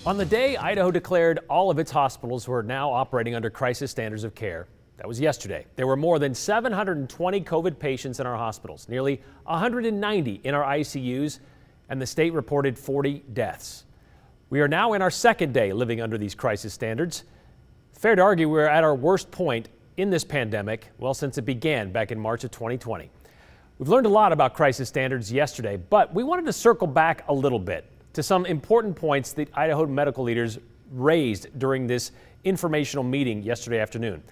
On the day Idaho declared all of its hospitals were now operating under crisis standards of care, that was yesterday, there were more than 720 COVID patients in our hospitals, nearly 190 in our ICUs, and the state reported 40 deaths. We are now in our second day living under these crisis standards. Fair to argue we're at our worst point in this pandemic, well, since it began back in March of 2020. We've learned a lot about crisis standards yesterday, but we wanted to circle back a little bit to some important points that Idaho medical leaders raised during this informational meeting yesterday afternoon.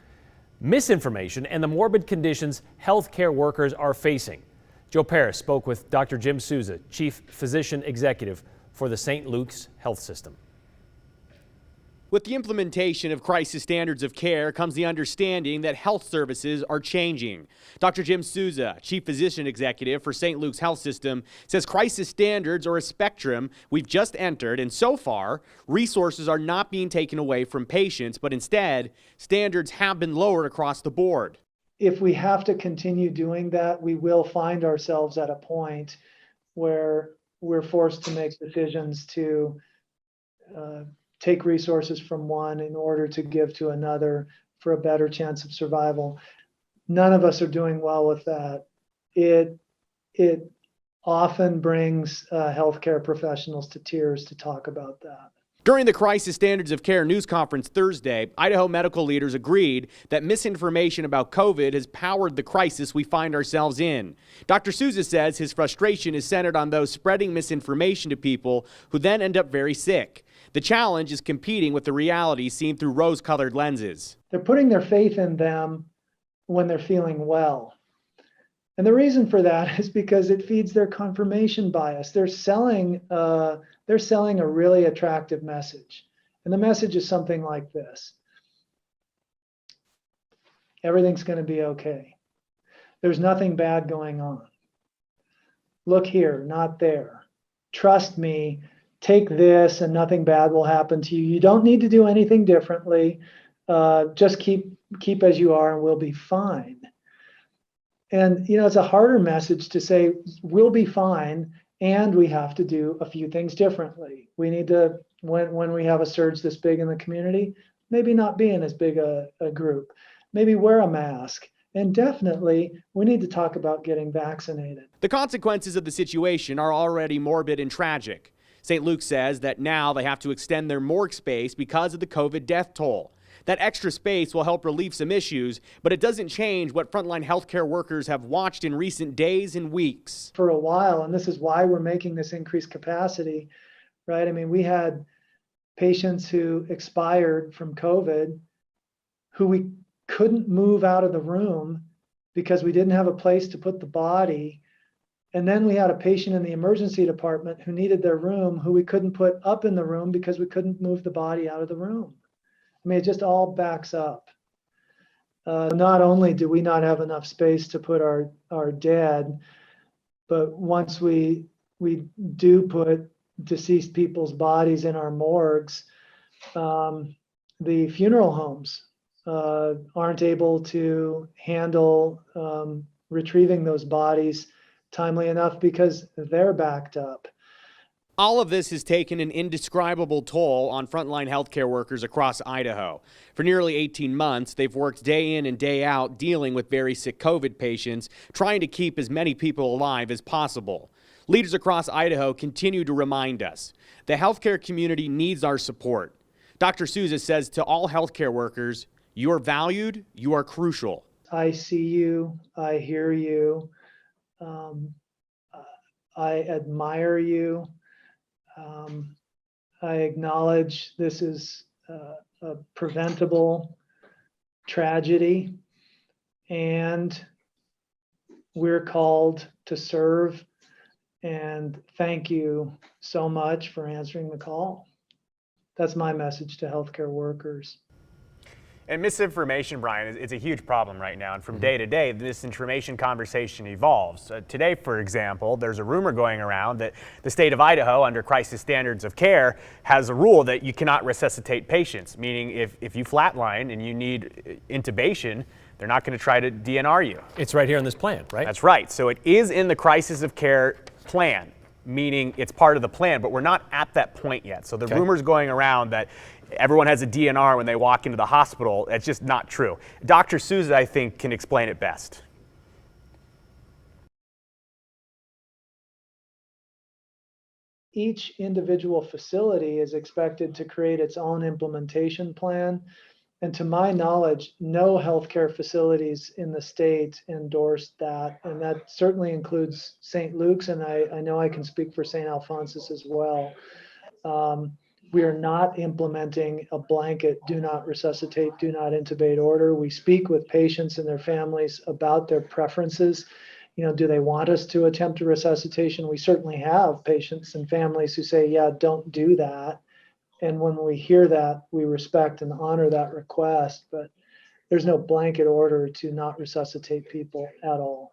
Misinformation and the morbid conditions healthcare workers are facing. Joe Paris spoke with Dr. Jim Souza, Chief Physician Executive for the St. Luke's Health System. With the implementation of crisis standards of care comes the understanding that health services are changing. Dr. Jim Souza, Chief Physician Executive for St. Luke's Health System, says crisis standards are a spectrum we've just entered, and so far, resources are not being taken away from patients, but instead, standards have been lowered across the board. If we have to continue doing that, we will find ourselves at a point where we're forced to make decisions to take resources from one in order to give to another for a better chance of survival. None of us are doing well with that. It often brings healthcare professionals to tears to talk about that. During the Crisis Standards of Care news conference Thursday, Idaho medical leaders agreed that misinformation about COVID has powered the crisis we find ourselves in. Dr. Souza says his frustration is centered on those spreading misinformation to people who then end up very sick. The challenge is competing with the reality seen through rose-colored lenses. They're putting their faith in them when they're feeling well. And the reason for that is because it feeds their confirmation bias. They're selling a really attractive message. And the message is something like this: everything's going to be okay. There's nothing bad going on. Look here, not there. Trust me. Take this and nothing bad will happen to you. You don't need to do anything differently. Just keep as you are and we'll be fine. And, it's a harder message to say we'll be fine and we have to do a few things differently. We need to, when we have a surge this big in the community, maybe not be in as big a group, maybe wear a mask. And definitely, we need to talk about getting vaccinated. The consequences of the situation are already morbid and tragic. St. Luke says that now they have to extend their morgue space because of the COVID death toll. That extra space will help relieve some issues, but it doesn't change what frontline healthcare workers have watched in recent days and weeks. For a while, and this is why we're making this increased capacity, right? I mean, we had patients who expired from COVID who we couldn't move out of the room because we didn't have a place to put the body. And then we had a patient in the emergency department who needed their room, who we couldn't put up in the room because we couldn't move the body out of the room. I mean, it just all backs up. Not only do we not have enough space to put our dead, but once we do put deceased people's bodies in our morgues, the funeral homes aren't able to handle retrieving those bodies timely enough because they're backed up. All of this has taken an indescribable toll on frontline healthcare workers across Idaho. For nearly 18 months, they've worked day in and day out dealing with very sick COVID patients, trying to keep as many people alive as possible. Leaders across Idaho continue to remind us the healthcare community needs our support. Dr. Souza says to all healthcare workers, you are valued, you are crucial. I see you, I hear you. I admire you. I acknowledge this is a preventable tragedy, and we're called to serve. And thank you so much for answering the call. That's my message to healthcare workers. And misinformation, Brian, it's a huge problem right now. And from day to day, this information conversation evolves. Today, for example, there's a rumor going around that the state of Idaho, under crisis standards of care, has a rule that you cannot resuscitate patients, meaning if you flatline and you need intubation, they're not going to try to DNR you. It's right here in this plan, right? That's right. So it is in the crisis of care plan. meaning it's part of the plan, but we're not at that point yet. So the rumors going around that everyone has a DNR when they walk into the hospital, that's just not true. Dr. Souza, I think, can explain it best. Each individual facility is expected to create its own implementation plan. And to my knowledge, no healthcare facilities in the state endorsed that. And that certainly includes St. Luke's, and I know I can speak for St. Alphonsus as well. We are not implementing a blanket do not resuscitate, do not intubate order. We speak with patients and their families about their preferences. You know, do they want us to attempt a resuscitation? We certainly have patients and families who say, yeah, don't do that. And when we hear that, we respect and honor that request, but there's no blanket order to not resuscitate people at all.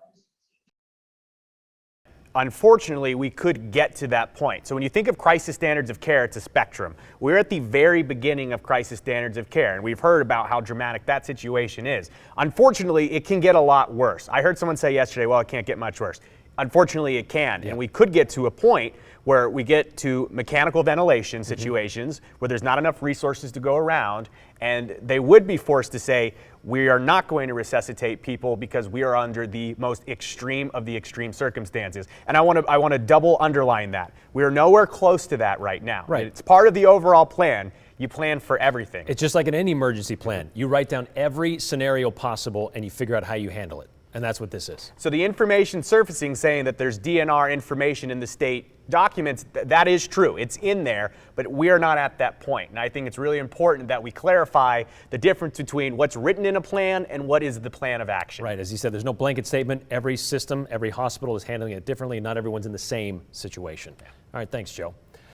Unfortunately, we could get to that point. So when you think of crisis standards of care, it's a spectrum. We're at the very beginning of crisis standards of care, and we've heard about how dramatic that situation is. Unfortunately, it can get a lot worse. I heard someone say yesterday, well, it can't get much worse. Unfortunately, it can, and we could get to a point where we get to mechanical ventilation situations where there's not enough resources to go around, and they would be forced to say, we are not going to resuscitate people because we are under the most extreme of the extreme circumstances. And I want to double underline that. We are nowhere close to that right now. Right. It's part of the overall plan. You plan for everything. It's just like in any emergency plan. You write down every scenario possible and you figure out how you handle it. And that's what this is. So the information surfacing saying that there's DNR information in the state documents, that is true. It's in there, but we are not at that point. And I think it's really important that we clarify the difference between what's written in a plan and what is the plan of action. Right, as you said, there's no blanket statement. Every system, every hospital is handling it differently, and not everyone's in the same situation. All right, thanks, Joe.